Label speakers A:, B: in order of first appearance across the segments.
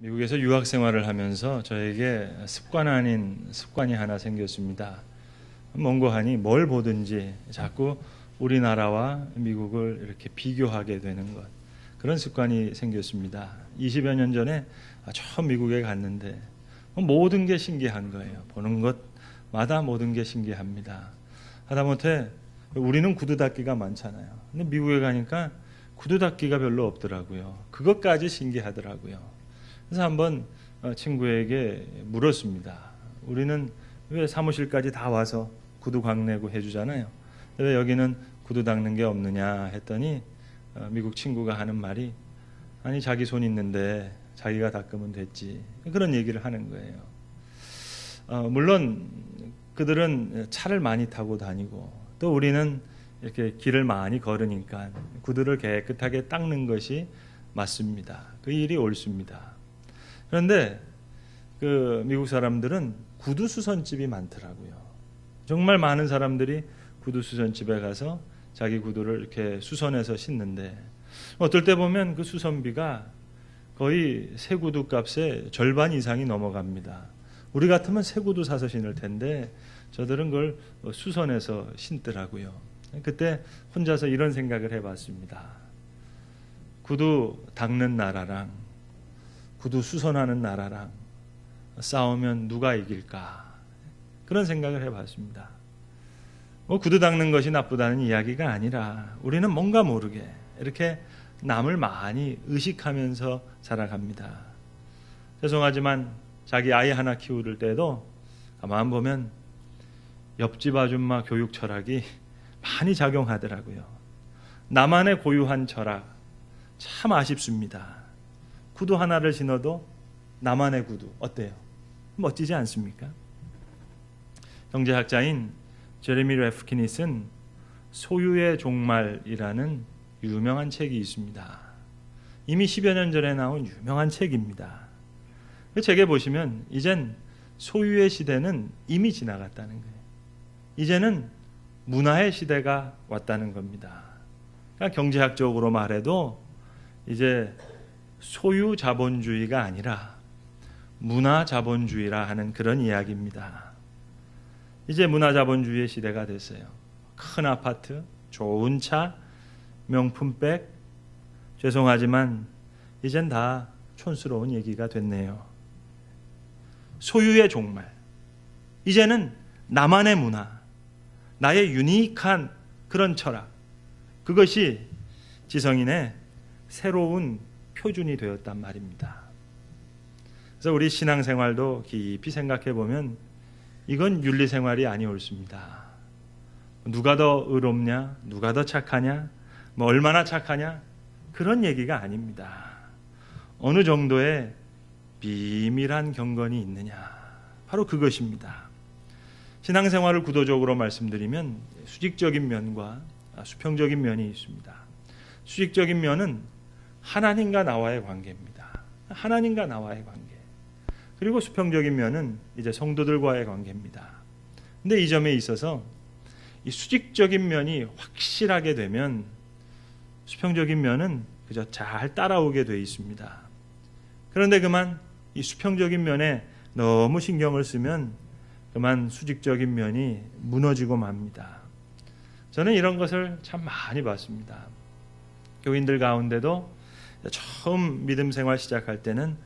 A: 미국에서 유학 생활을 하면서 저에게 습관 아닌 습관이 하나 생겼습니다. 뭔고 하니 뭘 보든지 자꾸 우리나라와 미국을 이렇게 비교하게 되는 것. 그런 습관이 생겼습니다. 20여 년 전에 처음 미국에 갔는데 모든 게 신기한 거예요. 보는 것마다 모든 게 신기합니다. 하다못해 우리는 구두 닦기가 많잖아요. 근데 미국에 가니까 구두 닦기가 별로 없더라고요. 그것까지 신기하더라고요. 그래서 한번 친구에게 물었습니다. 우리는 왜 사무실까지 다 와서 구두 광내고 해주잖아요. 왜 여기는 구두 닦는 게 없느냐 했더니 미국 친구가 하는 말이 아니 자기 손 있는데 자기가 닦으면 됐지. 그런 얘기를 하는 거예요. 물론 그들은 차를 많이 타고 다니고 또 우리는 이렇게 길을 많이 걸으니까 구두를 깨끗하게 닦는 것이 맞습니다. 그 일이 옳습니다. 그런데 그 미국 사람들은 구두 수선집이 많더라고요. 정말 많은 사람들이 구두 수선집에 가서 자기 구두를 이렇게 수선해서 신는데 어떨 때 보면 그 수선비가 거의 새 구두 값의 절반 이상이 넘어갑니다. 우리 같으면 새 구두 사서 신을 텐데 저들은 그걸 수선해서 신더라고요. 그때 혼자서 이런 생각을 해봤습니다. 구두 닦는 나라랑 구두 수선하는 나라랑 싸우면 누가 이길까? 그런 생각을 해봤습니다. 구두 닦는 것이 나쁘다는 이야기가 아니라 우리는 뭔가 모르게 이렇게 남을 많이 의식하면서 살아갑니다. 죄송하지만 자기 아이 하나 키울 때도 가만 보면 옆집 아줌마 교육 철학이 많이 작용하더라고요. 나만의 고유한 철학 참 아쉽습니다. 구두 하나를 신어도 나만의 구두 어때요? 멋지지 않습니까? 경제학자인 제레미 레프킨이 쓴 소유의 종말이라는 유명한 책이 있습니다. 이미 10여 년 전에 나온 유명한 책입니다. 그 책에 보시면 이젠 소유의 시대는 이미 지나갔다는 거예요. 이제는 문화의 시대가 왔다는 겁니다. 그러니까 경제학적으로 말해도 이제 소유 자본주의가 아니라 문화 자본주의라 하는 그런 이야기입니다. 이제 문화 자본주의의 시대가 됐어요. 큰 아파트, 좋은 차, 명품백. 죄송하지만 이젠 다 촌스러운 얘기가 됐네요. 소유의 종말. 이제는 나만의 문화, 나의 유니크한 그런 철학. 그것이 지성인의 새로운 표준이 되었단 말입니다. 그래서 우리 신앙생활도 깊이 생각해 보면 이건 윤리생활이 아니었습니다. 누가 더 의롭냐, 누가 더 착하냐, 뭐 얼마나 착하냐 그런 얘기가 아닙니다. 어느 정도의 비밀한 경건이 있느냐, 바로 그것입니다. 신앙생활을 구도적으로 말씀드리면 수직적인 면과 수평적인 면이 있습니다. 수직적인 면은 하나님과 나와의 관계입니다. 하나님과 나와의 관계. 그리고 수평적인 면은 이제 성도들과의 관계입니다. 근데 이 점에 있어서 이 수직적인 면이 확실하게 되면 수평적인 면은 그저 잘 따라오게 되어 있습니다. 그런데 그만 이 수평적인 면에 너무 신경을 쓰면 그만 수직적인 면이 무너지고 맙니다. 저는 이런 것을 참 많이 봤습니다. 교인들 가운데도 처음 믿음 생활 시작할 때는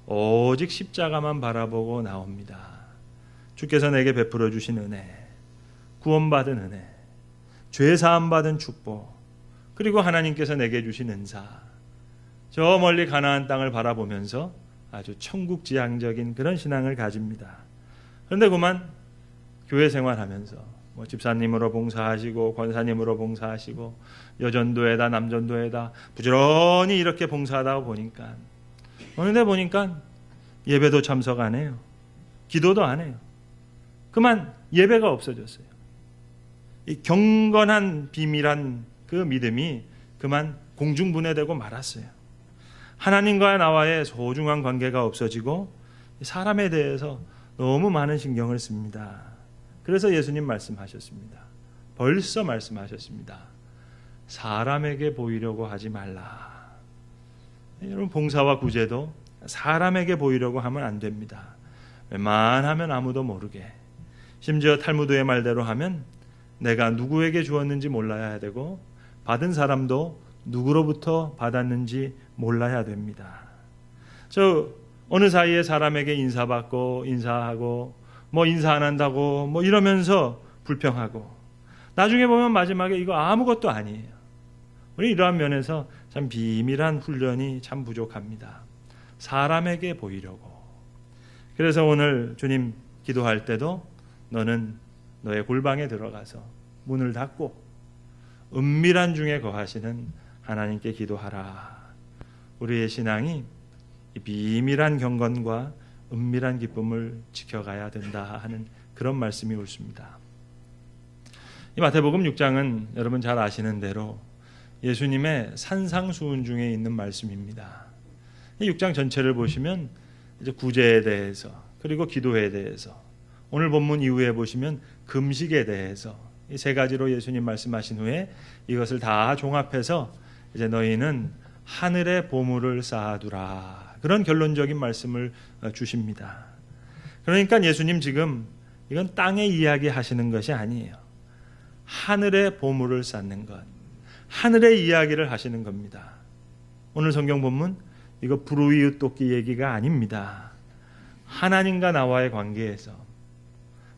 A: 오직 십자가만 바라보고 나옵니다. 주께서 내게 베풀어 주신 은혜, 구원받은 은혜, 죄 사함 받은 축복, 그리고 하나님께서 내게 주신 은사, 저 멀리 가나안 땅을 바라보면서 아주 천국지향적인 그런 신앙을 가집니다. 그런데 그만 교회 생활하면서 집사님으로 봉사하시고 권사님으로 봉사하시고 여전도에다 남전도에다 부지런히 이렇게 봉사하다 보니까 어느 데 보니까 예배도 참석 안 해요. 기도도 안 해요. 그만 예배가 없어졌어요. 이 경건한 비밀한 그 믿음이 그만 공중분해되고 말았어요. 하나님과 나와의 소중한 관계가 없어지고 사람에 대해서 너무 많은 신경을 씁니다. 그래서 예수님 말씀하셨습니다. 벌써 말씀하셨습니다. 사람에게 보이려고 하지 말라. 여러분 봉사와 구제도 사람에게 보이려고 하면 안 됩니다. 웬만하면 아무도 모르게. 심지어 탈무드의 말대로 하면 내가 누구에게 주었는지 몰라야 되고 받은 사람도 누구로부터 받았는지 몰라야 됩니다. 저 어느 사이에 사람에게 인사받고 인사하고 뭐 인사 안 한다고 뭐 이러면서 불평하고 나중에 보면 마지막에 이거 아무것도 아니에요. 우리 이러한 면에서 참 비밀한 훈련이 참 부족합니다. 사람에게 보이려고. 그래서 오늘 주님 기도할 때도 너는 너의 골방에 들어가서 문을 닫고 은밀한 중에 거하시는 하나님께 기도하라. 우리의 신앙이 이 비밀한 경건과 은밀한 기쁨을 지켜가야 된다 하는 그런 말씀이 옳습니다. 이 마태복음 6장은 여러분 잘 아시는 대로 예수님의 산상수훈 중에 있는 말씀입니다. 이 6장 전체를 보시면 이제 구제에 대해서 그리고 기도에 대해서 오늘 본문 이후에 보시면 금식에 대해서 이 세 가지로 예수님 말씀하신 후에 이것을 다 종합해서 이제 너희는 하늘의 보물을 쌓아두라. 그런 결론적인 말씀을 주십니다. 그러니까 예수님 지금 이건 땅의 이야기 하시는 것이 아니에요. 하늘의 보물을 쌓는 것. 하늘의 이야기를 하시는 겁니다. 오늘 성경 본문 이거 불우이웃 돕기 얘기가 아닙니다. 하나님과 나와의 관계에서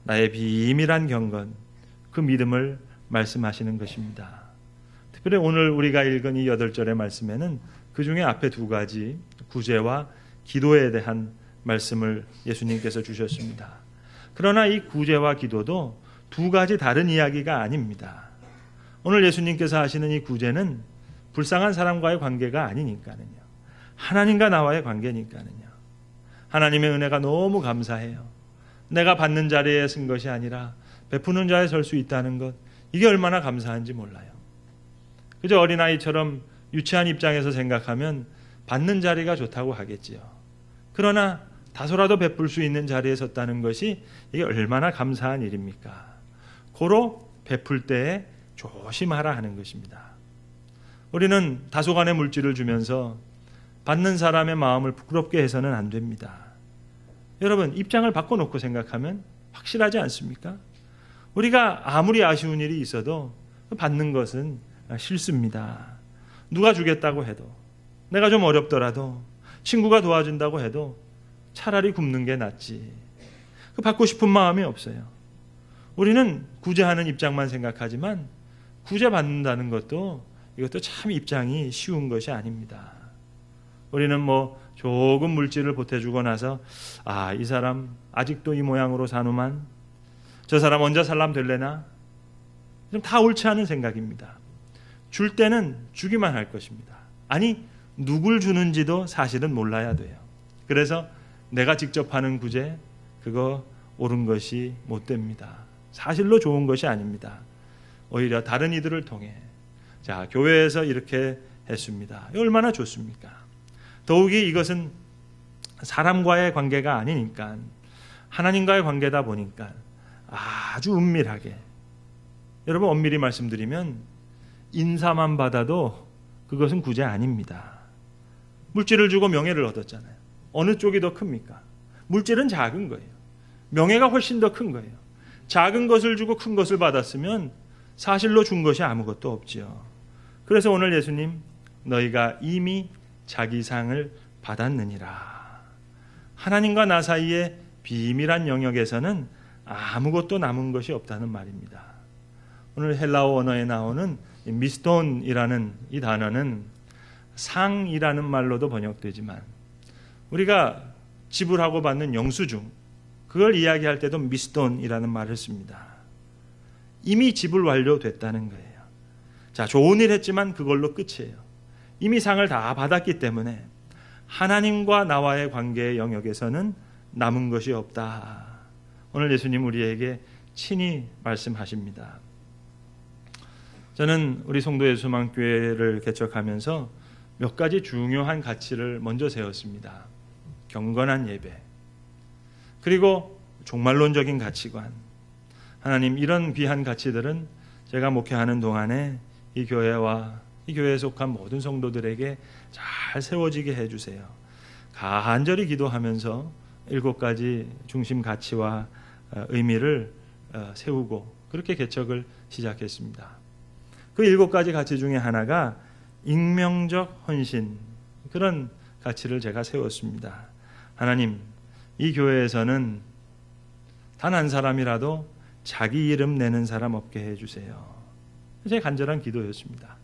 A: 나의 비밀한 경건 그 믿음을 말씀하시는 것입니다. 특별히 오늘 우리가 읽은 이 8절의 말씀에는 그 중에 앞에 두 가지 구제와 기도에 대한 말씀을 예수님께서 주셨습니다. 그러나 이 구제와 기도도 두 가지 다른 이야기가 아닙니다. 오늘 예수님께서 하시는 이 구제는 불쌍한 사람과의 관계가 아니니까는요. 하나님과 나와의 관계니까는요. 하나님의 은혜가 너무 감사해요. 내가 받는 자리에 쓴 것이 아니라 베푸는 자에 설 수 있다는 것, 이게 얼마나 감사한지 몰라요. 그저 어린아이처럼 유치한 입장에서 생각하면 받는 자리가 좋다고 하겠지요. 그러나 다소라도 베풀 수 있는 자리에 섰다는 것이 이게 얼마나 감사한 일입니까? 고로 베풀 때에 조심하라 하는 것입니다. 우리는 다소간의 물질을 주면서 받는 사람의 마음을 부끄럽게 해서는 안 됩니다. 여러분, 입장을 바꿔놓고 생각하면 확실하지 않습니까? 우리가 아무리 아쉬운 일이 있어도 받는 것은 싫습니다. 누가 주겠다고 해도, 내가 좀 어렵더라도, 친구가 도와준다고 해도 차라리 굶는 게 낫지. 받고 싶은 마음이 없어요. 우리는 구제하는 입장만 생각하지만 구제받는다는 것도 이것도 참 입장이 쉬운 것이 아닙니다. 우리는 뭐 조금 물질을 보태주고 나서 이 사람 아직도 이 모양으로 사누만 저 사람 언제 살람 될래나? 좀 다 옳지 않은 생각입니다. 줄 때는 주기만 할 것입니다. 아니, 누굴 주는지도 사실은 몰라야 돼요. 그래서 내가 직접 하는 구제, 그거 옳은 것이 못 됩니다. 사실로 좋은 것이 아닙니다. 오히려 다른 이들을 통해 자, 교회에서 이렇게 했습니다. 얼마나 좋습니까? 더욱이 이것은 사람과의 관계가 아니니까 하나님과의 관계다 보니까 아주 은밀하게, 여러분 엄밀히 말씀드리면 인사만 받아도 그것은 구제 아닙니다. 물질을 주고 명예를 얻었잖아요. 어느 쪽이 더 큽니까? 물질은 작은 거예요. 명예가 훨씬 더 큰 거예요. 작은 것을 주고 큰 것을 받았으면 사실로 준 것이 아무것도 없지요. 그래서 오늘 예수님, 너희가 이미 자기 상을 받았느니라. 하나님과 나 사이의 비밀한 영역에서는 아무것도 남은 것이 없다는 말입니다. 오늘 헬라어 언어에 나오는 미스톤이라는 이 단어는 상이라는 말로도 번역되지만 우리가 지불하고 받는 영수증, 그걸 이야기할 때도 미스톤이라는 말을 씁니다. 이미 지불 완료됐다는 거예요. 자, 좋은 일 했지만 그걸로 끝이에요. 이미 상을 다 받았기 때문에 하나님과 나와의 관계의 영역에서는 남은 것이 없다. 오늘 예수님 우리에게 친히 말씀하십니다. 저는 우리 송도 예수만교회를 개척하면서 몇 가지 중요한 가치를 먼저 세웠습니다. 경건한 예배, 그리고 종말론적인 가치관. 하나님, 이런 귀한 가치들은 제가 목회하는 동안에 이 교회와 이 교회에 속한 모든 성도들에게 잘 세워지게 해주세요. 간절히 기도하면서 7가지 중심 가치와 의미를 세우고 그렇게 개척을 시작했습니다. 그 7가지 가치 중에 하나가 익명적 헌신, 그런 가치를 제가 세웠습니다. 하나님, 이 교회에서는 단 한 사람이라도 자기 이름 내는 사람 없게 해주세요. 제 간절한 기도였습니다.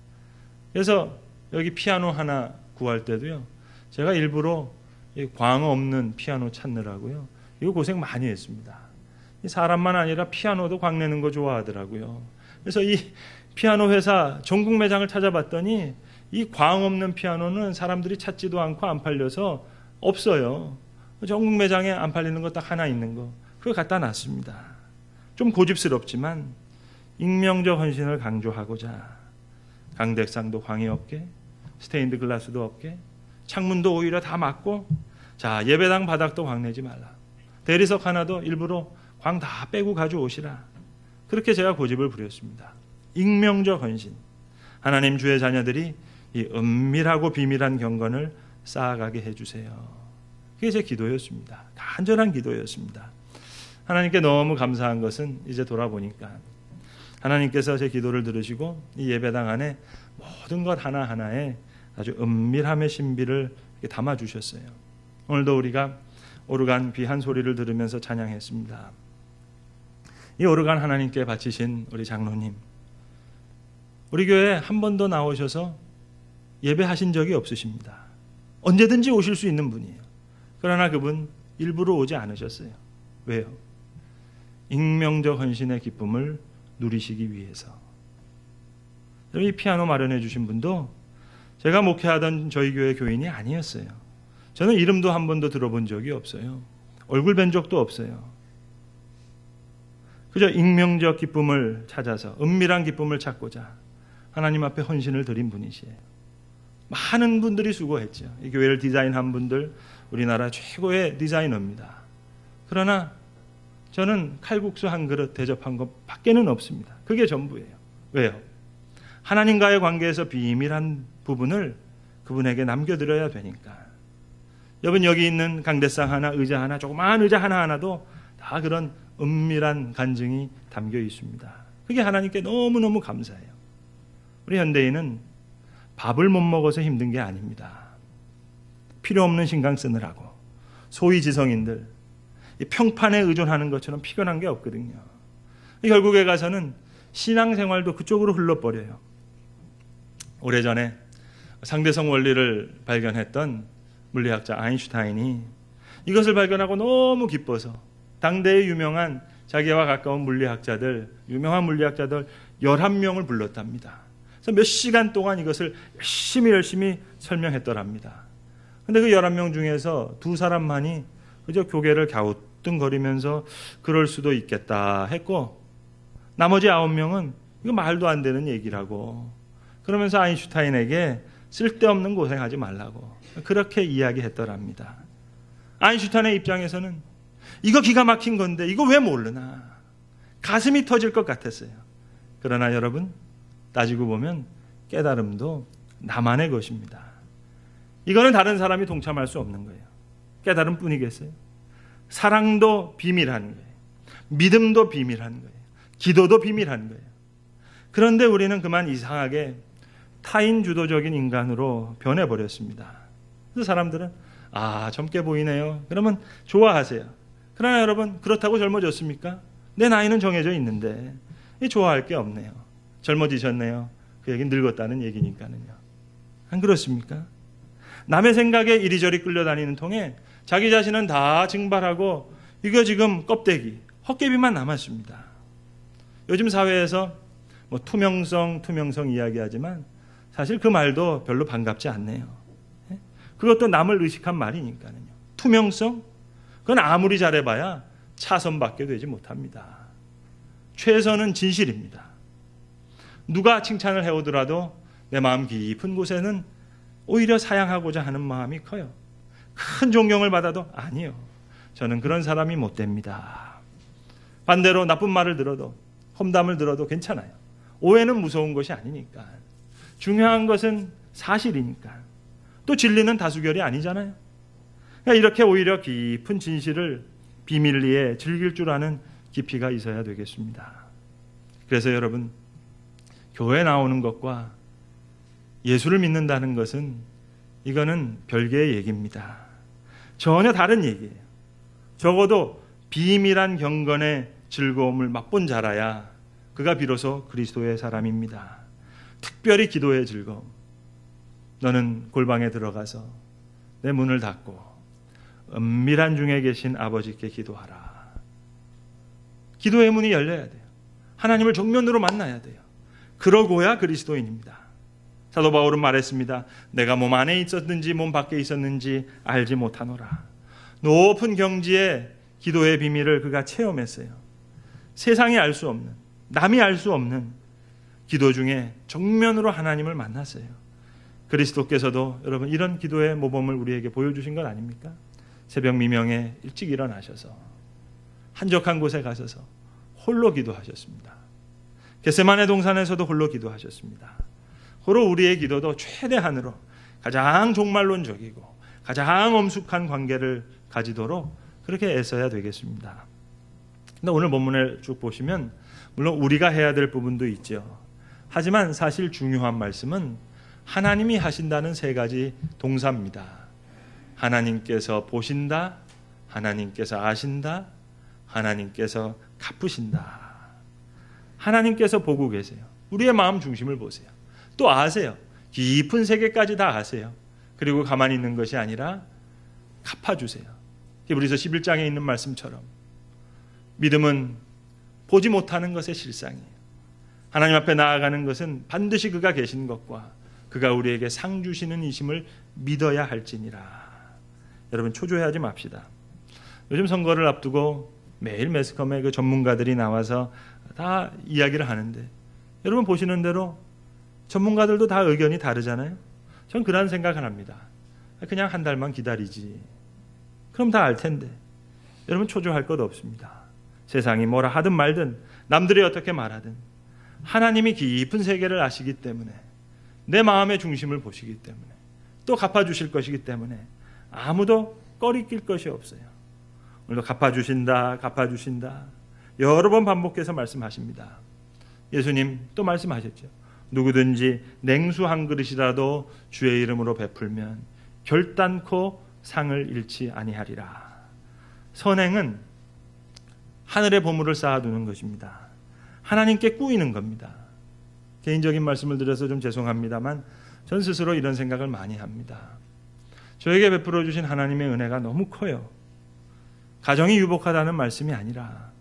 A: 그래서 여기 피아노 하나 구할 때도요, 제가 일부러 광 없는 피아노 찾느라고요, 이거 고생 많이 했습니다. 사람만 아니라 피아노도 광 내는 거 좋아하더라고요. 그래서 이 피아노 회사 전국 매장을 찾아봤더니 이 광 없는 피아노는 사람들이 찾지도 않고 안 팔려서 없어요. 전국 매장에 안 팔리는 거 딱 하나 있는 거, 그거 갖다 놨습니다. 좀 고집스럽지만 익명적 헌신을 강조하고자 강대상도 광이 없게, 스테인드 글라스도 없게, 창문도 오히려 다 막고, 자, 예배당 바닥도 광 내지 말라, 대리석 하나도 일부러 광 다 빼고 가져오시라, 그렇게 제가 고집을 부렸습니다. 익명적 헌신, 하나님 주의 자녀들이 이 은밀하고 비밀한 경건을 쌓아가게 해주세요. 그게 제 기도였습니다. 간절한 기도였습니다. 하나님께 너무 감사한 것은 이제 돌아보니까 하나님께서 제 기도를 들으시고 이 예배당 안에 모든 것 하나하나에 아주 은밀함의 신비를 담아주셨어요. 오늘도 우리가 오르간 귀한 소리를 들으면서 찬양했습니다. 이 오르간 하나님께 바치신 우리 장로님, 우리 교회에 한 번도 나오셔서 예배하신 적이 없으십니다. 언제든지 오실 수 있는 분이에요. 그러나 그분 일부러 오지 않으셨어요. 왜요? 익명적 헌신의 기쁨을 누리시기 위해서. 이 피아노 마련해 주신 분도 제가 목회하던 저희 교회 교인이 아니었어요. 저는 이름도 한 번도 들어본 적이 없어요. 얼굴 뵌 적도 없어요. 그저 익명적 기쁨을 찾아서, 은밀한 기쁨을 찾고자 하나님 앞에 헌신을 드린 분이시에요. 많은 분들이 수고했죠. 이 교회를 디자인한 분들, 우리나라 최고의 디자이너입니다. 그러나 저는 칼국수 한 그릇 대접한 것 밖에는 없습니다. 그게 전부예요. 왜요? 하나님과의 관계에서 비밀한 부분을 그분에게 남겨드려야 되니까. 여러분, 여기 있는 강대상 하나, 의자 하나, 조그마한 의자 하나하나도 다 그런 은밀한 간증이 담겨 있습니다. 그게 하나님께 너무너무 감사해요. 우리 현대인은 밥을 못 먹어서 힘든 게 아닙니다. 필요 없는 신경 쓰느라고 소위 지성인들 평판에 의존하는 것처럼 피곤한 게 없거든요. 결국에 가서는 신앙생활도 그쪽으로 흘러버려요. 오래전에 상대성 원리를 발견했던 물리학자 아인슈타인이 이것을 발견하고 너무 기뻐서 당대의 유명한 자기와 가까운 물리학자들, 유명한 물리학자들 11명을 불렀답니다. 그래서 몇 시간 동안 이것을 열심히 설명했더랍니다. 근데 그 11명 중에서 2사람만이 그저 고개를 갸우뚱거리면서 그럴 수도 있겠다 했고, 나머지 9명은 이거 말도 안 되는 얘기라고, 그러면서 아인슈타인에게 쓸데없는 고생하지 말라고 그렇게 이야기했더랍니다. 아인슈타인의 입장에서는 이거 기가 막힌 건데 이거 왜 모르나, 가슴이 터질 것 같았어요. 그러나 여러분, 따지고 보면 깨달음도 나만의 것입니다. 이거는 다른 사람이 동참할 수 없는 거예요. 깨달음 뿐이겠어요? 사랑도 비밀한 거예요. 믿음도 비밀한 거예요. 기도도 비밀한 거예요. 그런데 우리는 그만 이상하게 타인 주도적인 인간으로 변해버렸습니다. 그래서 사람들은 젊게 보이네요, 그러면 좋아하세요. 그러나 여러분, 그렇다고 젊어졌습니까? 내 나이는 정해져 있는데 좋아할 게 없네요. 젊어지셨네요. 그 얘기는 늙었다는 얘기니까는요. 안 그렇습니까? 남의 생각에 이리저리 끌려다니는 통에 자기 자신은 다 증발하고 이거 지금 껍데기, 헛개비만 남았습니다. 요즘 사회에서 투명성 이야기하지만 사실 그 말도 별로 반갑지 않네요. 그것도 남을 의식한 말이니까요. 투명성? 그건 아무리 잘해봐야 차선밖에 되지 못합니다. 최선은 진실입니다. 누가 칭찬을 해오더라도 내 마음 깊은 곳에는 오히려 사양하고자 하는 마음이 커요. 큰 존경을 받아도 아니요, 저는 그런 사람이 못 됩니다. 반대로 나쁜 말을 들어도, 험담을 들어도 괜찮아요. 오해는 무서운 것이 아니니까. 중요한 것은 사실이니까. 또 진리는 다수결이 아니잖아요. 이렇게 오히려 깊은 진실을 비밀리에 즐길 줄 아는 깊이가 있어야 되겠습니다. 그래서 여러분, 교회 나오는 것과 예수를 믿는다는 것은 이거는 별개의 얘기입니다. 전혀 다른 얘기예요. 적어도 비밀한 경건의 즐거움을 맛본 자라야 그가 비로소 그리스도의 사람입니다. 특별히 기도의 즐거움. 너는 골방에 들어가서 내 문을 닫고 은밀한 중에 계신 아버지께 기도하라. 기도의 문이 열려야 돼요. 하나님을 정면으로 만나야 돼요. 그러고야 그리스도인입니다. 사도 바울은 말했습니다. 내가 몸 안에 있었는지 몸 밖에 있었는지 알지 못하노라. 높은 경지의 기도의 비밀을 그가 체험했어요. 세상이 알 수 없는, 남이 알 수 없는 기도 중에 정면으로 하나님을 만났어요. 그리스도께서도 여러분 이런 기도의 모범을 우리에게 보여주신 것 아닙니까? 새벽 미명에 일찍 일어나셔서 한적한 곳에 가셔서 홀로 기도하셨습니다. 겟세마네 동산에서도 홀로 기도하셨습니다. 홀로 우리의 기도도 최대한으로 가장 종말론적이고 가장 엄숙한 관계를 가지도록 그렇게 애써야 되겠습니다. 근데 오늘 본문을 쭉 보시면 물론 우리가 해야 될 부분도 있죠. 하지만 사실 중요한 말씀은 하나님이 하신다는 세 가지 동사입니다. 하나님께서 보신다, 하나님께서 아신다, 하나님께서 갚으신다. 하나님께서 보고 계세요. 우리의 마음 중심을 보세요. 또 아세요. 깊은 세계까지 다 아세요. 그리고 가만히 있는 것이 아니라 갚아주세요. 히브리서 11장에 있는 말씀처럼 믿음은 보지 못하는 것의 실상이에요. 하나님 앞에 나아가는 것은 반드시 그가 계신 것과 그가 우리에게 상 주시는 이심을 믿어야 할지니라. 여러분 초조해하지 맙시다. 요즘 선거를 앞두고 매일 매스컴에 그 전문가들이 나와서 다 이야기를 하는데 여러분 보시는 대로 전문가들도 다 의견이 다르잖아요. 전 그런 생각을 합니다. 그냥 한 달만 기다리지. 그럼 다 알 텐데. 여러분 초조할 것 없습니다. 세상이 뭐라 하든 말든 남들이 어떻게 말하든 하나님이 깊은 세계를 아시기 때문에 내 마음의 중심을 보시기 때문에 또 갚아주실 것이기 때문에 아무도 꺼리낄 것이 없어요. 오늘도 갚아주신다, 갚아주신다. 여러 번 반복해서 말씀하십니다. 예수님 또 말씀하셨죠. 누구든지 냉수 한 그릇이라도 주의 이름으로 베풀면 결단코 상을 잃지 아니하리라. 선행은 하늘의 보물을 쌓아두는 것입니다. 하나님께 꾸이는 겁니다. 개인적인 말씀을 드려서 좀 죄송합니다만 전 스스로 이런 생각을 많이 합니다. 저에게 베풀어 주신 하나님의 은혜가 너무 커요. 가정이 유복하다는 말씀이 아니라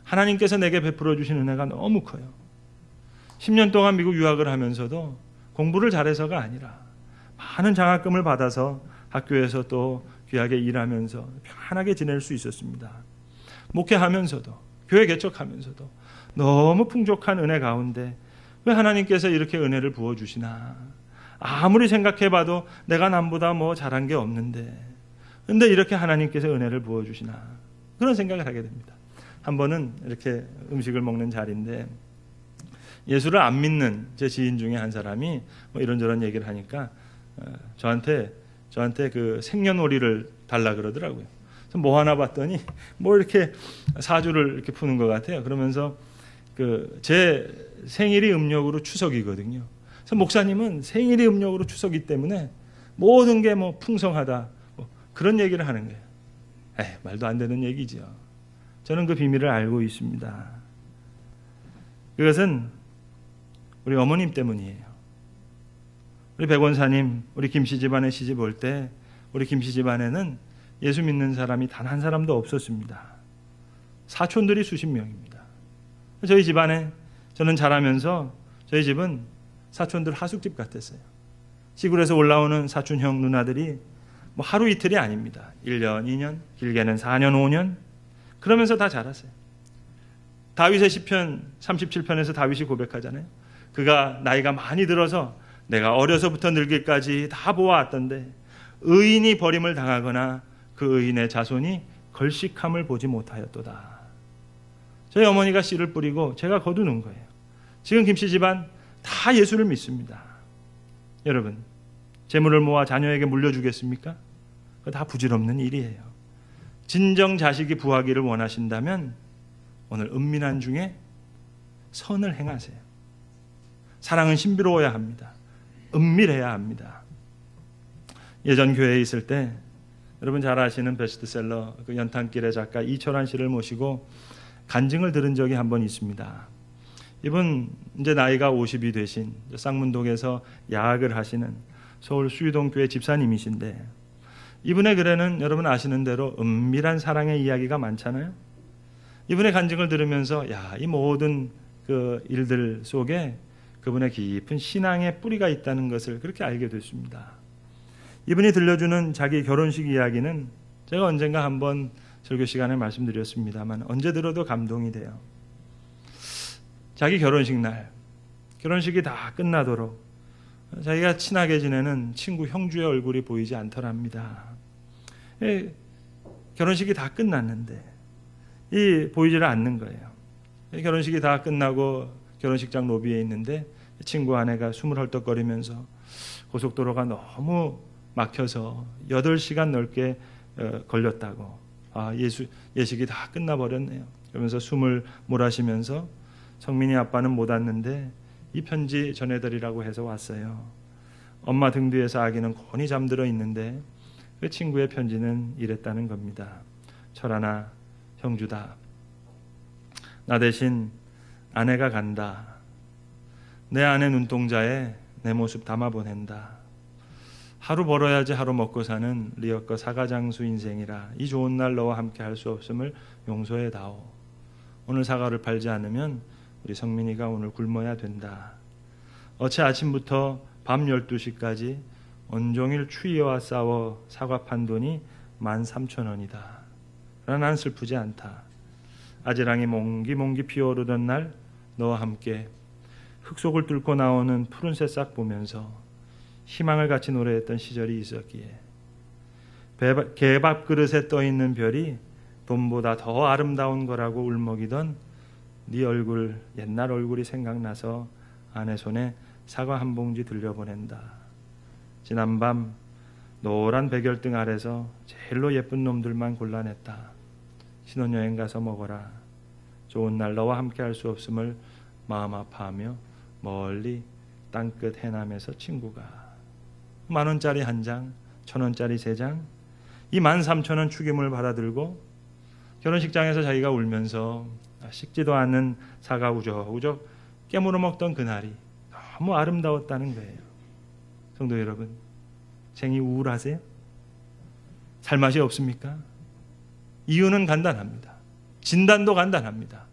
A: 하나님께서 내게 베풀어 주신 은혜가 너무 커요. 10년 동안 미국 유학을 하면서도 공부를 잘해서가 아니라 많은 장학금을 받아서 학교에서 또 귀하게 일하면서 편하게 지낼 수 있었습니다. 목회하면서도 교회 개척하면서도 너무 풍족한 은혜 가운데 왜 하나님께서 이렇게 은혜를 부어주시나. 아무리 생각해봐도 내가 남보다 뭐 잘한 게 없는데 근데 이렇게 하나님께서 은혜를 부어주시나 그런 생각을 하게 됩니다. 한 번은 이렇게 음식을 먹는 자리인데 예수를 안 믿는 제 지인 중에 한 사람이 뭐 이런저런 얘기를 하니까 저한테 그 생년월일을 달라 그러더라고요. 그래서 뭐 하나 봤더니 뭐 이렇게 사주를 이렇게 푸는 것 같아요. 그러면서 그 제 생일이 음력으로 추석이거든요. 그래서 목사님은 생일이 음력으로 추석이기 때문에 모든 게 뭐 풍성하다 뭐 그런 얘기를 하는 거예요. 말도 안 되는 얘기죠. 저는 그 비밀을 알고 있습니다. 그것은 우리 어머님 때문이에요. 우리 백원사님, 우리 김씨 집안에 시집 올 때 우리 김씨 집안에는 예수 믿는 사람이 단 한 사람도 없었습니다. 사촌들이 수십 명입니다. 저희 집안에 저는 자라면서 저희 집은 사촌들 하숙집 같았어요. 시골에서 올라오는 사촌형 누나들이 뭐 하루 이틀이 아닙니다. 1년, 2년, 길게는 4년, 5년 그러면서 다 자랐어요. 다윗의 시편 37편에서 다윗이 고백하잖아요. 그가 나이가 많이 들어서 내가 어려서부터 늙기까지 다 보아왔던데 의인이 버림을 당하거나 그 의인의 자손이 걸식함을 보지 못하였도다. 저희 어머니가 씨를 뿌리고 제가 거두는 거예요. 지금 김씨 집안 다 예수를 믿습니다. 여러분, 재물을 모아 자녀에게 물려주겠습니까? 그거 다 부질없는 일이에요. 진정 자식이 부하기를 원하신다면 오늘 은밀한 중에 선을 행하세요. 사랑은 신비로워야 합니다. 은밀해야 합니다. 예전 교회에 있을 때 여러분 잘 아시는 베스트셀러 그 연탄길의 작가 이철환 씨를 모시고 간증을 들은 적이 한 번 있습니다. 이분 이제 나이가 50이 되신 쌍문동에서 야학을 하시는 서울 수유동교회 집사님이신데 이분의 글에는 여러분 아시는 대로 은밀한 사랑의 이야기가 많잖아요. 이분의 간증을 들으면서 이 모든 그 일들 속에 그분의 깊은 신앙의 뿌리가 있다는 것을 그렇게 알게 됐습니다. 이분이 들려주는 자기 결혼식 이야기는 제가 언젠가 한번 설교 시간에 말씀드렸습니다만 언제 들어도 감동이 돼요. 자기 결혼식 날, 결혼식이 다 끝나도록 자기가 친하게 지내는 친구 형주의 얼굴이 보이지 않더랍니다. 결혼식이 다 끝났는데 보이지를 않는 거예요. 결혼식이 다 끝나고 결혼식장 로비에 있는데 친구 아내가 숨을 헐떡거리면서 고속도로가 너무 막혀서 8시간 넘게 걸렸다고. 예식이 다 끝나버렸네요. 그러면서 숨을 몰아쉬면서 성민이 아빠는 못 왔는데 이 편지 전해드리라고 해서 왔어요. 엄마 등 뒤에서 아기는 곤히 잠들어 있는데 그 친구의 편지는 이랬다는 겁니다. 철아나 형주다. 나 대신 아내가 간다. 내 아내 눈동자에 내 모습 담아 보낸다. 하루 벌어야지 하루 먹고 사는 리어커 사과장수 인생이라 이 좋은 날 너와 함께 할 수 없음을 용서해 다오. 오늘 사과를 팔지 않으면 우리 성민이가 오늘 굶어야 된다. 어제 아침부터 밤 12시까지 온종일 추위와 싸워 사과 판 돈이 13,000원이다. 그러나 난 슬프지 않다. 아지랑이 몽기몽기 피어오르던 날 너와 함께 흙속을 뚫고 나오는 푸른 새싹 보면서 희망을 같이 노래했던 시절이 있었기에 개밥 그릇에 떠있는 별이 돈보다 더 아름다운 거라고 울먹이던 네 얼굴, 옛날 얼굴이 생각나서 아내 손에 사과 한 봉지 들려보낸다. 지난밤 노란 백열등 아래서 제일로 예쁜 놈들만 골라냈다. 신혼여행 가서 먹어라. 좋은 날 너와 함께 할 수 없음을 마음 아파하며 멀리 땅끝 해남에서 친구가 10,000원짜리 한 장, 1,000원짜리 3장, 이 13,000원 축의금을 받아들고 결혼식장에서 자기가 울면서 식지도 않는 사과 우적우적 깨물어 먹던 그날이 너무 아름다웠다는 거예요. 성도 여러분, 생이 우울하세요? 살맛이 없습니까? 이유는 간단합니다. 진단도 간단합니다.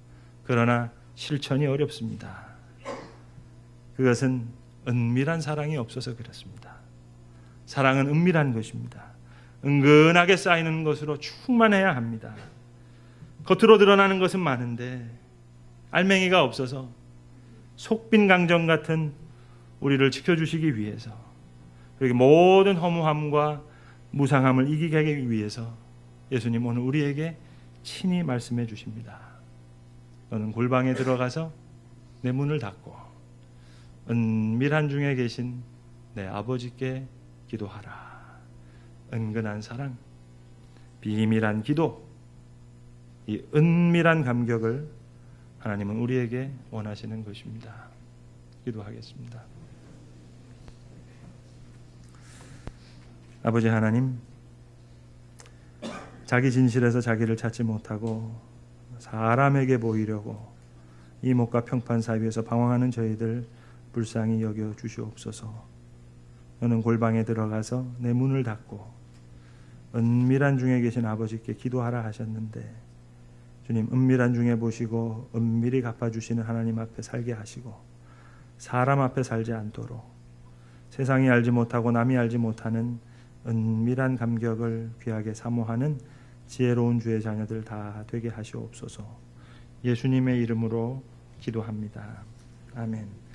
A: 그러나 실천이 어렵습니다. 그것은 은밀한 사랑이 없어서 그렇습니다. 사랑은 은밀한 것입니다. 은근하게 쌓이는 것으로 충만해야 합니다. 겉으로 드러나는 것은 많은데 알맹이가 없어서 속빈 강정 같은 우리를 지켜주시기 위해서, 그리고 모든 허무함과 무상함을 이기게 하기 위해서 예수님 오늘 우리에게 친히 말씀해 주십니다. 너는 골방에 들어가서 내 문을 닫고 은밀한 중에 계신 내 아버지께 기도하라. 은근한 사랑, 비밀한 기도, 이 은밀한 감격을 하나님은 우리에게 원하시는 것입니다. 기도하겠습니다. 아버지 하나님, 자기 진실에서 자기를 찾지 못하고 사람에게 보이려고 이목과 평판 사이에서 방황하는 저희들 불쌍히 여겨 주시옵소서. 너는 골방에 들어가서 내 문을 닫고 은밀한 중에 계신 아버지께 기도하라 하셨는데, 주님, 은밀한 중에 보시고 은밀히 갚아주시는 하나님 앞에 살게 하시고 사람 앞에 살지 않도록 세상이 알지 못하고 남이 알지 못하는 은밀한 감격을 귀하게 사모하는 지혜로운 주의 자녀들 다 되게 하시옵소서. 예수님의 이름으로 기도합니다. 아멘.